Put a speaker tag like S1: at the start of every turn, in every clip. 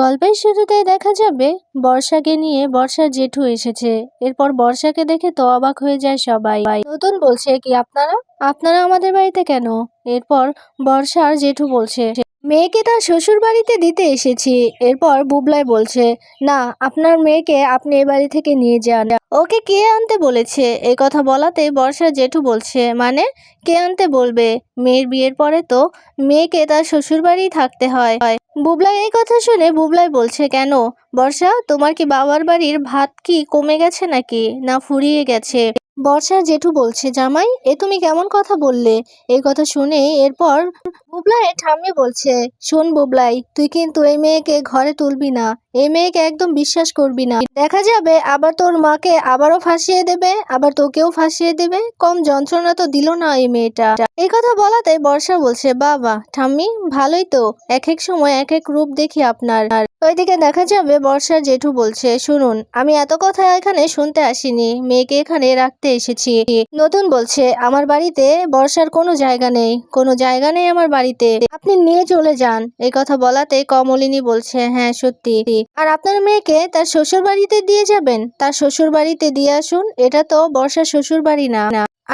S1: গল্পের শুরুতে দেখা যাবে বর্ষাকে নিয়ে বর্ষার জেঠু এসেছে। এরপর বর্ষাকে দেখে তো অবাক হয়ে যায় সবাই। নতুন বলছে কি আপনারা আপনারা আমাদের বাড়িতে কেন? এরপর বর্ষার জেঠু বলছে, মেয়েকে তার শ্বশুর বাড়িতে দিতে এসেছি। এরপর বুবলাই বলছে, না, আপনার মেয়েকে আপনি এ বাড়ি থেকে নিয়ে যান। ওকে কে আনতে বলেছে? এই কথা বলাতে বর্ষার জেঠু বলছে, মানে কে আনতে বলবে? মেয়ের বিয়ের পরে তো মেয়েকে তার শ্বশুর বাড়িই থাকতে হয়। বুবলাই এই কথা শুনে বুবলাই বলছে, কেন বর্ষা, তোমার কি বাবার বাড়ির ভাত কি কমে গেছে নাকি, না ফুরিয়ে গেছে? বর্ষার জেঠু বলছে, জামাই এ তুমি কেমন কথা বললে? এই কথা শুনে এরপর বুবলাই ঠাম্মি বলছে, শোন বুবলাই, তুই কিন্তু এই মেয়েকে ঘরে তুলবি না। এই মেয়েকে একদম বিশ্বাস করবি না। দেখা যাবে আবার তোর মাকে আবারও ফাঁসিয়ে দেবে, আবার তোকেও ফাঁসিয়ে দেবে। কম যন্ত্রণা তো দিল না এই মেয়েটা। এই কথা বলাতে বর্ষা বলছে, বাবা ঠাম্মি, ভালোই তো, এক এক সময় এক এক রূপ দেখি আপনার। ওইদিকে দেখা যাবে বর্ষার জেঠু বলছে, শুনুন, আমি এত কথা এখানে শুনতে আসিনি, মেয়েকে এখানে রাখতে এসেছি। নতুন বলছে, আমার বাড়িতে বর্ষার কোনো জায়গা নেই, কোনো জায়গা নেই আমার বাড়িতে, আপনি নিয়ে চলে যান। এই কথা বলাতে কমলিনী বলছে, হ্যাঁ সত্যি। আর আপনার মেয়েকে তার শ্বশুর বাড়িতে দিয়ে যাবেন? তার শ্বশুর বাড়িতে দিয়ে আসুন, এটা তো বর্ষার শ্বশুর বাড়ি না।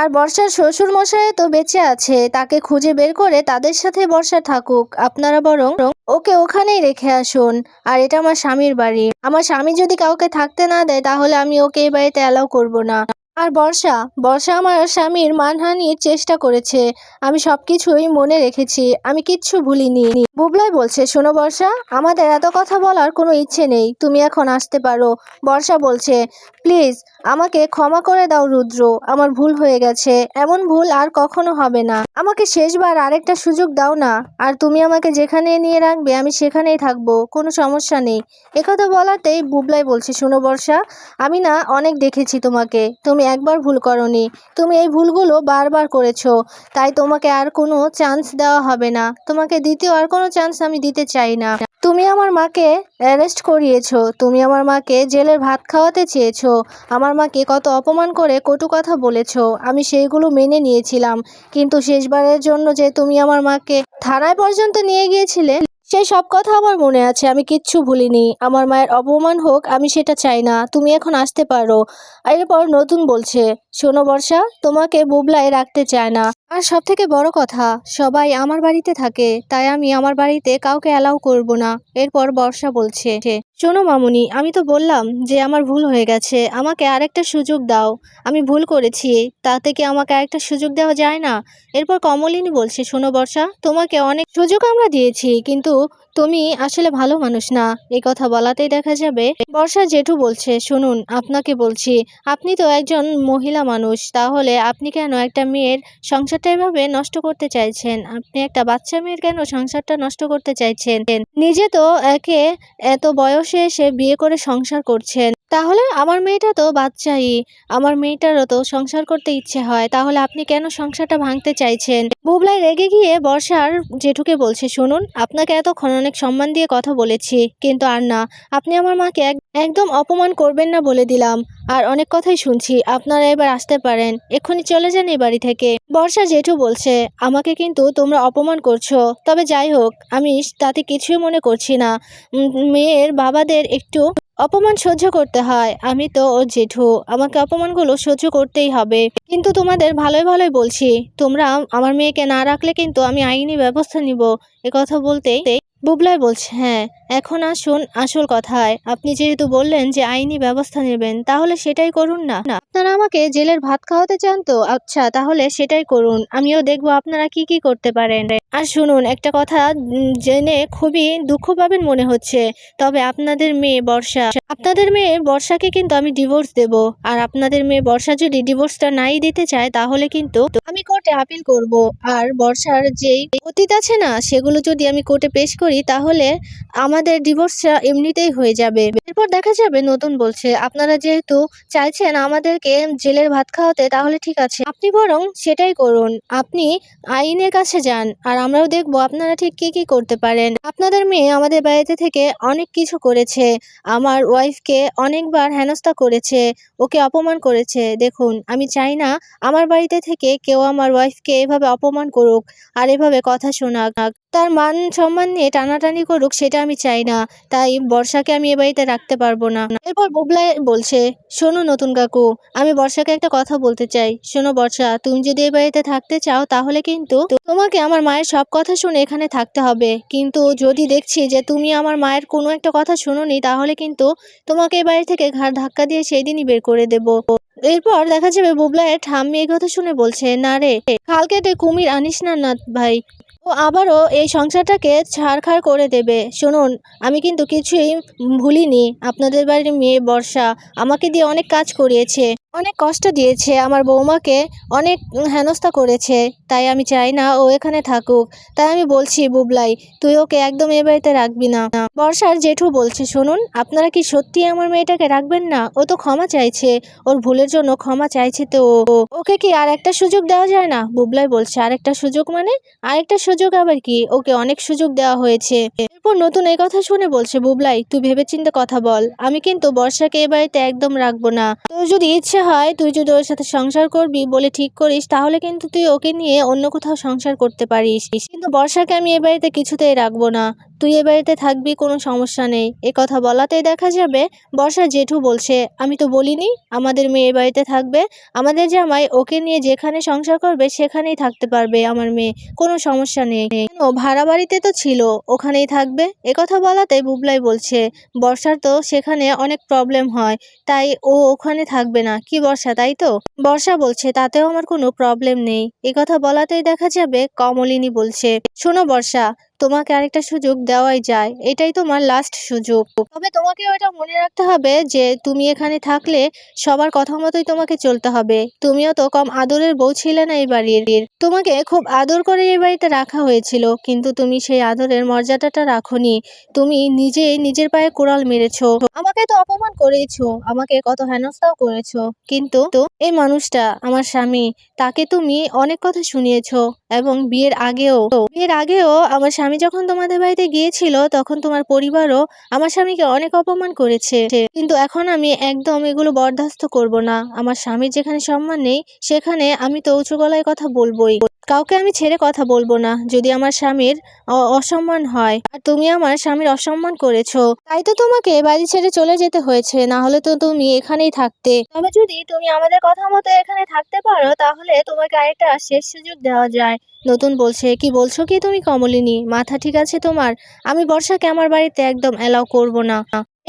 S1: আর বর্ষার শ্বশুর মশাই তো বেঁচে আছে, তাকে খুঁজে বের করে তাদের সাথে বর্ষা থাকুক। আপনারা বরং ওকে ওখানেই রেখে আসুন। আর এটা আমার স্বামীর বাড়ি, আমার স্বামী যদি কাউকে থাকতে না দেয় তাহলে আমি ওকে এই বাড়িতে অ্যালাউ করবো না। আর বর্ষা বর্ষা আমার স্বামীর মানহানির চেষ্টা করেছে, আমি সবকিছুই মনে রেখেছি, আমি কিচ্ছু ভুলিনি। বুবলাই বলছে, শোনো বর্ষা, আমাদের এত কথা বলার কোনো ইচ্ছে নেই, তুমি এখন আসতে পারো। বর্ষা বলছে, প্লিজ আমাকে ক্ষমা করে দাও রুদ্র, আমার ভুল হয়ে গেছে, এমন ভুল আর কখনো হবে না। আমাকে শেষবার আরেকটা সুযোগ দাও না, আর তুমি আমাকে যেখানে নিয়ে রাখবে আমি সেখানেই থাকবো, কোনো সমস্যা নেই। একথা বলাতেই বুবলাই বলছে, শোনো বর্ষা, আমি না অনেক দেখেছি তোমাকে, তুমি একবার ভুল করনি, তুমি এই ভুলগুলো বারবার করেছো, তাই তোমাকে আর কোনো চান্স দেওয়া হবে না, তোমাকে দ্বিতীয় আর কোনো চান্স আমি দিতে চাই না। তুমি আমার মাকে অ্যারেস্ট করিয়েছো, তুমি আমার মাকে জেলের ভাত খাওয়াতে চেয়েছো, আমার মাকে কত অপমান করে কটু কথা বলেছো, আমি সেইগুলো মেনে নিয়েছিলাম, কিন্তু শেষবারের জন্য যে তুমি আমার মাকে থানায় পর্যন্ত নিয়ে গিয়েছিলে, সেই সব কথা আমার মনে আছে, আমি কিচ্ছু ভুলিনি। আমার মায়ের অপমান হোক, আমি সেটা চাই না, তুমি এখন আসতে পারো। এরপর নতুন বলছে, শোনো বর্ষা, তোমাকে বুবলাই রাখতে চায় না, আর সব থেকে বড় কথা, সবাই আমার বাড়িতে থাকে, তাই আমি আমার বাড়িতে কাউকে অ্যালাউ করব না। এরপর বর্ষা বলছে, শোনো মামুনি, আমি তো বললাম যে আমার ভুল হয়ে গেছে, আমাকে আরেকটা সুযোগ দাও, আমি ভুল করেছি, তাতে কি আমাকে আরেকটা সুযোগ দেওয়া যায় না? এরপর কমলিনী বলছে, শোনো বর্ষা, তোমাকে অনেক সুযোগ আমরা দিয়েছি, কিন্তু তুমি আসলে ভালো মানুষ না। এই কথা বলাতেই দেখা যাবে বর্ষা জেঠু বলছে, শুনুন, আপনাকে বলছি, আপনি তো একজন মহিলা মানুষ, তাহলে আপনি কেন একটা মেয়ের সংসারটা এভাবে নষ্ট করতে চাইছেন? আপনি একটা বাচ্চা মেয়ের কেন সংসারটা নষ্ট করতে চাইছেন? নিজে তো একে এত বয়সে এসে বিয়ে করে সংসার করছেন, তাহলে আমার মেয়েটা তো বাচ্চাই, আমার মেয়েটারও তো সংসার করতে ইচ্ছে হয়, তাহলে আপনি কেন সংসারটা ভাঙতে চাইছেন? বুবলাই রেগে গিয়ে বর্ষার জেঠুকে বলছে, শুনুন, আপনাকে এতক্ষণ অনেক সম্মান দিয়ে কথা বলেছি, কিন্তু আর না, আপনি আমার মাকে একদম অপমান করবেন না বলে দিলাম, আর অনেক কথাই শুনছি, আপনারা এবার আসতে পারেন, এক্ষুনি চলে যান এই বাড়ি থেকে। বর্ষা জেঠু বলছে, আমাকে কিন্তু তোমরা অপমান করছো, তবে যাই হোক, আমি তাতে কিছুই মনে করছি না, মেয়ের বাবাদের একটু অপমান সহ্য করতে হয়, আমি তো ওর জেঠু, আমাকে অপমানগুলো সহ্য করতেই হবে, কিন্তু তোমাদের ভালোই ভালোই বলছি, তোমরা আমার মেয়েকে না রাখলে কিন্তু আমি আইনি ব্যবস্থা নিব। কথা বলতেই বুবলাই বলছে, হ্যাঁ, এখন আসুন আসল কথায়, আপনি যেহেতু বললেন যে আইনি ব্যবস্থা নেবেন, তাহলে সেটাই করুন না। আপনারা আমাকে জেলের ভাত খাওয়াতে চান তো, আচ্ছা তাহলে সেটাই করুন, আমিও দেখবো আপনারা কি কি করতে পারেন। আর শুনুন, একটা কথা জেনে খুবই দুঃখ পাবেন মনে হচ্ছে, তবে আপনাদের মেয়ে বর্ষাকে কিন্তু আমি ডিভোর্স দেব, আর আপনাদের মেয়ে বর্ষা যদি ডিভোর্সটা নাই দিতে চায় তাহলে কিন্তু আমি কোর্টে আপিল করব, আর বর্ষার যেই অতীত আছে না সেগুলো যদি আমি কোর্টে পেশ করি তাহলে আমাদের ডিভোর্সটা এমনিতেই হয়ে যাবে। এরপর দেখা যাবে নতুন বলছে, আপনারা যেহেতু চাইছেন আমাদেরকে জেলের ভাত খাওয়াতে, তাহলে ঠিক আছে, আপনি বরং সেটাই করুন। আপনি আইনের কাছে যান, আর আমরাও দেখবো আপনারা ঠিক কি কি করতে পারেন। আপনাদের মেয়ে আমাদের বাড়িতে থেকে অনেক কিছু করেছে, আমার ওয়াইফকে অনেকবার হেনস্থা করেছে, ওকে অপমান করেছে। দেখুন, আমি চাই না আমার বাড়িতে থেকে কেউ আমার ওয়াইফকে এভাবে অপমান করুক আর এভাবে কথা শোনাক, তার মান সম্মান নিয়ে টানাটানি করুক, সেটা আমি চাই না। তাই বর্ষাকে আমি এ বাড়িতে রাখতে পারবো না। এরপর বুবলাই বলছে, শোনো নতুন কাকু, আমি বর্ষাকে একটা কথা বলতে চাই। শোনো বর্ষা, তুমি যদি এই বাড়িতে থাকতে চাও, তাহলে কিন্তু তোমাকে আমার মায়ের সব কথা শুনে এখানে থাকতে হবে। কিন্তু যদি দেখছি যে তুমি আমার মায়ের কোনো একটা কথা শোনোনি, তাহলে কিন্তু তোমাকে এই বাড়ি থেকে ঘাড় ধাক্কা দিয়ে সেই দিনই বের করে দেবো। এরপর দেখা যাবে বুবলাইয়ের ঠাম্মি এই কথা শুনে বলছে, না রে, খাল কেটে কুমির আনিস না না ভাই, ও আবারও এই সংসারটাকে ছাড়খাড় করে দেবে। শুনুন, আমি কিন্তু কিছুই ভুলিনি। আপনাদের বাড়ির মেয়ে বর্ষা আমাকে দিয়ে অনেক কাজ করিয়েছে, অনেক কষ্ট দিয়েছে, আমার বৌমাকে অনেক হেনস্থা করেছে। তাই আমি চাই না ও এখানে থাকুক। তাই আমি বলছি বুবলাই, তুই ওকে একদম এ বাড়িতে রাখবি না। বর্ষার জেঠু বলছে, শুনুন, আপনারা কি সত্যি আমার মেয়েটাকে রাখবেন না? ও তো ক্ষমা চাইছে, ওর ভুলের জন্য ক্ষমা চাইছে, তো ওকে কি আর একটা সুযোগ দেওয়া যায় না? বুবলাই বলছে, আরেকটা সুযোগ মানে? আরেকটা সুযোগ আবার কি? ওকে অনেক সুযোগ দেওয়া হয়েছে। এরপর নতুন এই কথা শুনে বলছে, বুবলাই তুই ভেবেচিন্তে কথা বল, আমি কিন্তু বর্ষাকে এ বাড়িতে একদম রাখবো না। তোর যদি ইচ্ছে হয়, তুই যদি ওর সাথে সংসার করবি বলে ঠিক করিস, তাহলে কিন্তু তুই ওকে নিয়ে অন্য কোথাও সংসার করতে পারিস, কিন্তু বর্ষাকে আমি এ বাড়িতে কিছুতেই রাখবো না। তুই এ বাড়িতে থাকবি, কোনো সমস্যা নেই। এ কথা বলাতেই দেখা যাবে বর্ষার জেঠু বলছে, আমি তো বলিনি আমাদের মেয়ে এ বাড়িতে থাকবে। আমাদের জামাই ওকে নিয়ে যেখানে সংসার করবে সেখানেই থাকতে পারবে আমার মেয়ে, কোনো সমস্যা নেই। কেন, ভাড়া বাড়িতে তো ছিল, ওখানেই থাকবে। একথা বলাতে বুবলাই বলছে, বর্ষার তো সেখানে অনেক প্রবলেম হয়, তাই ও ওখানে থাকবে না। কি বর্ষা, তাই তো? বর্ষা বলছে, তাতেও আমার কোনো প্রবলেম নেই। একথা বলাতেই দেখা যাবে কমলিনী বলছে, শোনো বর্ষা, তোমাকে আরেকটা সুযোগ দেওয়াই যায়, এটাই তোমার লাস্ট সুযোগ। তবে তোমাকে ওটা মনে রাখতে হবে যে তুমি এখানে থাকলে সবার কথা মতোই তোমাকে চলতে হবে। তুমিও তো কম আদরের বউ ছিলে না এই বাড়ির। তোমাকে খুব আদর করে এই বাড়িতে রাখা হয়েছিল, কিন্তু তুমি সেই আদরের মর্যাদাটা রাখোনি। তুমি নিজেই নিজের পায়ে কুড়াল মেরেছো, আমাকে তো অপমান করেছো, আমাকে কত হেনস্থাও করেছো, কিন্তু এই মানুষটা আমার স্বামী, তাকে তুমি অনেক কথা শুনিয়েছো। এবং বিয়ের আগেও আমার স্বামী যখন তোমাদের বাড়িতে গিয়েছিল, তখন তোমার পরিবারও আমার স্বামীকে অনেক অপমান করেছে। কিন্তু এখন আমি একদম এগুলো বরদাস্ত করব না। আমার স্বামীর যেখানে সম্মান নেই, সেখানে আমি তো উঁচু গলায় কথা বলবোই। কাউকে আমি ছেড়ে কথা বলবো না যদি আমার স্বামীর অসম্মান হয়। আর তুমি আমার স্বামীর অসম্মান করেছো, তাই তো তোমাকে বাড়ি ছেড়ে চলে যেতে হয়েছে, না হলে তো তুমি এখানেই থাকতে। তবে যদি তুমি আমাদের কথা মতো এখানে থাকতে পারো, তাহলে তোমাকে আরেকটা শেষ সুযোগ দেওয়া যায়। নতুন বলছে, কি বলছো কি তুমি কমলিনী, মাথা ঠিক আছে তোমার? আমি বর্ষাকে আমার বাড়িতে একদম অ্যালাউ করব না।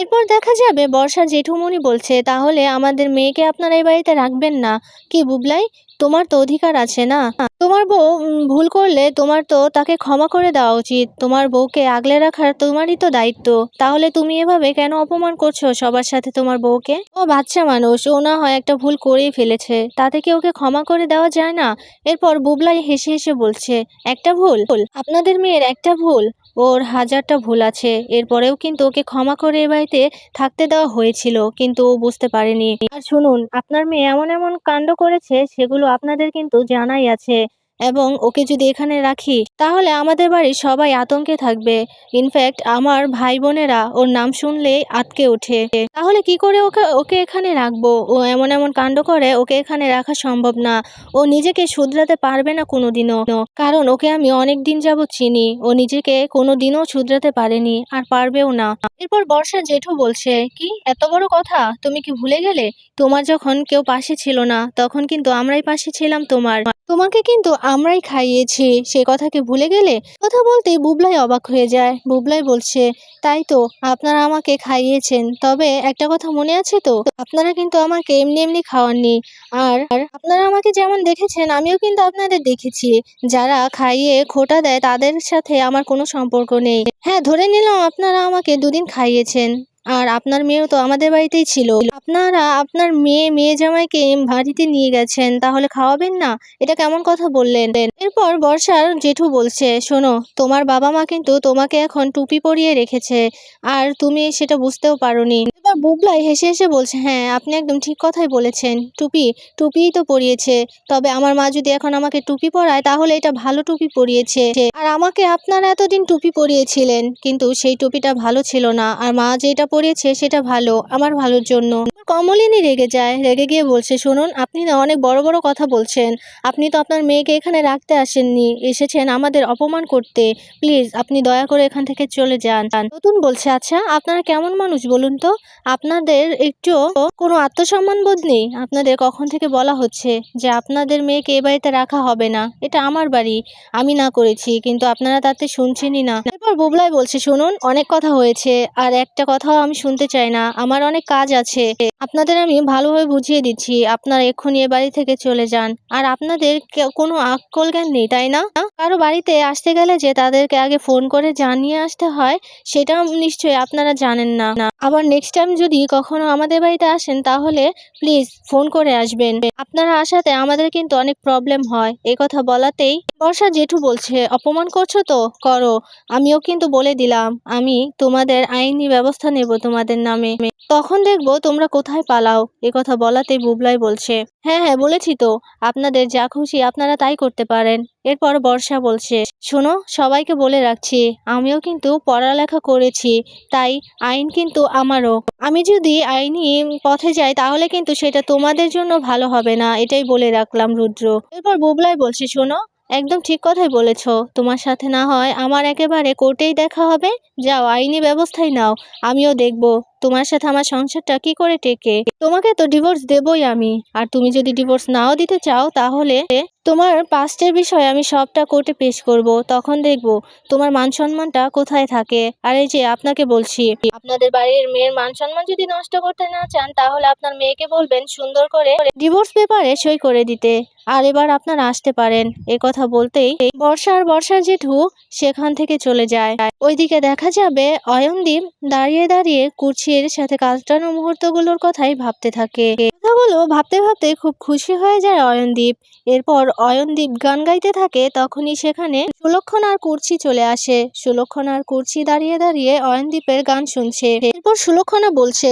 S1: এরপর দেখা যাবে বর্ষা জেঠুমনি বলছে, তাহলে আমাদের মেয়েকে আপনারা এই বাড়িতে রাখবেন না? কি বুবলাই, তোমার তো অধিকার আছে না? তোমার বউ ভুল করলে তোমার তো তাকে ক্ষমা করে দেওয়া উচিত। তোমার বউকে আগলে রাখার তোমারই তো দায়িত্ব। তাহলে তুমি এভাবে কেন অপমান করছো সবার সাথে তোমার বউকে? ও বাচ্চা মানুষ, ও না হয় একটা ভুল করেই ফেলেছে, তাতে কি ওকে ক্ষমা করে দেওয়া যায় না? এরপর বুবলাই হেসে হেসে বলছে, একটা ভুল? আপনাদের মেয়ের একটা ভুল? ওর হাজারটা ভুল আছে, এরপরেও কিন্তু ওকে ক্ষমা করে এ বাড়িতে থাকতে দেওয়া হয়েছিল, কিন্তু ও বুঝতে পারেনি। আর শুনুন, আপনার মেয়ে এমন এমন কাণ্ড করেছে, সেগুলো আপনাদের কিন্তু জানাই আছে। এবং ওকে যদি এখানে রাখি, তাহলে আমাদের বাড়ির সবাই আতঙ্কে থাকবে। ইনফ্যাক্ট আমার ভাই বোনেরা ওর নাম শুনলেই আঁতকে ওঠে। তাহলে কি করে ওকে ওকে এখানে রাখবো? ও এমন এমন কাণ্ড করে, ওকে এখানে রাখা সম্ভব না। ও নিজেকে শুধরাতে পারবে না কোনোদিনও, কারণ ওকে আমি অনেক দিন যাবৎ চিনি। ও নিজেকে কোনোদিনও শুধরাতে পারেনি, আর পারবেও না। এরপর বর্ষা জেঠু বলছে, কি এত বড় কথা, তুমি কি ভুলে গেলে? তোমার যখন কেউ পাশে ছিল না, তখন কিন্তু আমরাই পাশে ছিলাম তোমার। তোমাকে কিন্তু আমরাই খাইয়েছি, সে কথা কি ভুলে গেলে? কথা বলতেই বুবলাই অবাক হয়ে যায়। বুবলাই বলছে, তাই তো, আপনারা আমাকে খাইয়েছেন, তবে একটা কথা মনে আছে তো, আপনারা কিন্তু আমাকে এমনি এমনি খাওয়াননি। আর আপনারা আমাকে যেমন দেখেছেন, আমিও কিন্তু আপনাদের দেখেছি। যারা খাইয়ে খোঁটা দেয়, তাদের সাথে আমার কোনো সম্পর্ক নেই। হ্যাঁ, ধরে নিলাম আপনারা আমাকে দুদিন খাইয়েছেন, আর আপনার মেয়েও তো আমাদের বাড়িতেই ছিল। আপনারা আপনার মেয়ে জামাইকে বাড়িতে নিয়ে গেছেন, তাহলে খাওয়াবেন না? এটা কেমন কথা বললেন? এরপর বর্ষার জেঠু বলছে, শোনো, তোমার বাবা মা কিন্তু তোমাকে এখন টুপি পরিয়ে রেখেছে, আর তুমি সেটা বুঝতেও পারোনি। এবার বুবলাই হেসে হেসে বলছে, হ্যাঁ আপনি একদম ঠিক কথাই বলেছেন। টুপিই তো পরিয়েছে। তবে আমার মা যদি এখন আমাকে টুপি পরায় তাহলে এটা ভালো টুপি পরিয়েছে। আর আমাকে আপনারা এতদিন টুপি পরিয়েছিলেন, কিন্তু সেই টুপিটা ভালো ছিল না। আর মা যেটা পরিয়েছে সেটা ভালো, আমার ভালোর জন্য। কমলিনী রেগে যায়, রেগে গিয়ে বলছে, শুনুন আপনি না অনেক বড় বড় কথা বলছেন। আপনি তো আপনার মেয়েকে এখানে রাখতে আসেননি, এসেছেন আমাদের অপমান করতে। প্লিজ আপনি দয়া করে এখান থেকে চলে যান। নতুন বলছে, আচ্ছা আপনারা কেমন মানুষ বলুন তো? আপনাদের একটু কোনো আত্মসম্মান বোধ নেই? আপনাদের কখন থেকে বলা হচ্ছে যে আপনাদের মেয়েকে এ বাড়িতে রাখা হবে না, এটা আমার বাড়ি, আমি না করেছি, কিন্তু আপনারা তাতে শুনছেনই না। এরপর বুবলাই বলছে, শুনুন অনেক কথা হয়েছে, আর একটা কথাও আমি শুনতে চাই না, আমার অনেক কাজ আছে। আপনাদের আমি ভালোভাবে বুঝিয়ে দিচ্ছি, আপনারা এক্ষুনি এ বাড়ি থেকে চলে যান। আর আপনাদের কোনো আক্কেল জ্ঞান নেই তাই না? কারো বাড়িতে আসতে গেলে যে তাদেরকে আগে ফোন করে জানিয়ে আসতে হয়, সেটা নিশ্চয়ই আপনারা জানেন না। আবার নেক্সট টাইম যদি কখনো আমাদের বাড়িতে আসেন তাহলে প্লিজ ফোন করে আসবেন। আপনারা আসাতে আমাদের কিন্তু অনেক প্রবলেম হয়। এই কথা বলাতেই বর্ষা জেঠু বলছে, অপমান করছো তো করো, আমিও কিন্তু বলে দিলাম আমি তোমাদের আইনি ব্যবস্থা নেব তোমাদের নামে, তখন দেখবো তোমরা কোথায় পালাও। এ কথা বলাতেই বুবলাই বলছে, হ্যাঁ হ্যাঁ বলেছি তো, আপনাদের যা খুশি আপনারা তাই করতে পারেন। এরপর বর্ষা বলছে, শোনো সবাইকে বলে রাখছি, আমিও কিন্তু পড়ালেখা করেছি, তাই আইন কিন্তু আমারও। আমি যদি আইনি পথে যাই তাহলে কিন্তু সেটা তোমাদের জন্য ভালো হবে না, এটাই বলে রাখলাম রুদ্র। এরপর বুবলাই বলছে, শোনো একদম ঠিক কথাই বলেছ, তোমার সাথে না হয় আমার একেবারে কোর্টেই দেখা হবে। যাও আইনি ব্যবস্থাই নাও, আমিও দেখব তোমার সাথে আমার সংসারটা কি করে টেকে। তোমাকে তো ডিভোর্স দেবই আমি, আর তুমি যদি ডিভোর্স নাও দিতে চাও তাহলে তোমার পাস্টের বিষয়ে আমি সবটা কোর্টে পেশ করব, তখন দেখব তোমার মান সম্মানটা কোথায় থাকে। আর এই যে আপনাকে বলছি, আপনাদের বাড়ির মেয়ের মান সম্মান যদি নষ্ট করতে না চান তাহলে আপনার মেয়েকে বলবেন সুন্দর করে ডিভোর্স পেপারে সই করে দিতে, আর এবার আপনারা আসতে পারেন। এ কথা বলতেই বর্ষার জেঠু সেখান থেকে চলে যায়। ওইদিকে দেখা যাবে অয়নদীপ দাঁড়িয়ে দাঁড়িয়ে কুর্চির সাথে কাটানো মুহূর্তগুলোর কথাই ভাবতে থাকে। কথাগুলো ভাবতে ভাবতে খুব খুশি হয়ে যায় অয়নদীপ। এরপর অয়নদীপ গান গাইতে থাকে, তখনই সেখানে সুলক্ষণ আর কুর্চি চলে আসে। সুলক্ষণ আর কুর্চি দাঁড়িয়ে দাঁড়িয়ে অয়নদীপের গান শুনছে। এরপর সুলক্ষণা বলছে,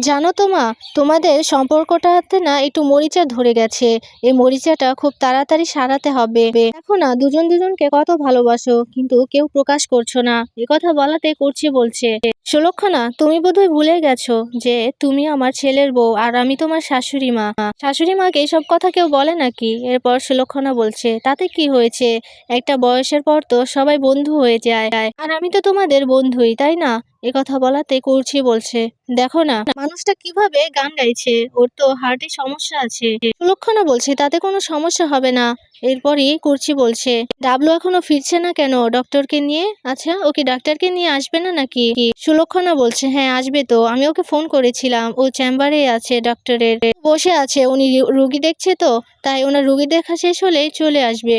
S1: জানো তো মা, তোমাদের সম্পর্কটাতে না একটু মরিচা ধরে গেছে, এই মরিচাটা খুব তাড়াতাড়ি সারাতে হবে। দেখো না দুজন দুজনকে কত ভালোবাসো, কিন্তু কেউ প্রকাশ করছো না। এ কথা বলাতে কুর্চি বলছে, সুলক্ষণা তুমি বোধহয় ভুলে গেছো যে তুমি আমার ছেলের বউ আর আমি তোমার শাশুড়ি মা। শাশুড়ি মাকে এইসব কথা কেউ বলে নাকি? এরপর সুলক্ষণা বলছে, তাতে কি হয়েছে, একটা বয়সের পর তো সবাই বন্ধু হয়ে যায়, আর আমি তো তোমাদের বন্ধুই তাই না? এ কথা বলাতে কুর্চি বলছে, দেখো না মানুষটা কিভাবে গান গাইছে, ওর তো হার্টে সমস্যা আছে। সুলক্ষণা বলছে, তাতে কোনো সমস্যা হবে না। এরপরই কুর্চি বলছে, ডাবলু এখনো ফিরছে না কেন ডক্টরকে নিয়ে? আচ্ছা ও কি ডাক্তারকে নিয়ে আসবে না নাকি? সুলক্ষণা বলছে, হ্যাঁ আসবে তো, আমি ওকে ফোন করেছিলাম, ও চেম্বারে আছে, ডক্টরের বসে আছে, উনি রুগী দেখছে তো, তাই ওনার রুগী দেখা শেষ হলেই চলে আসবে।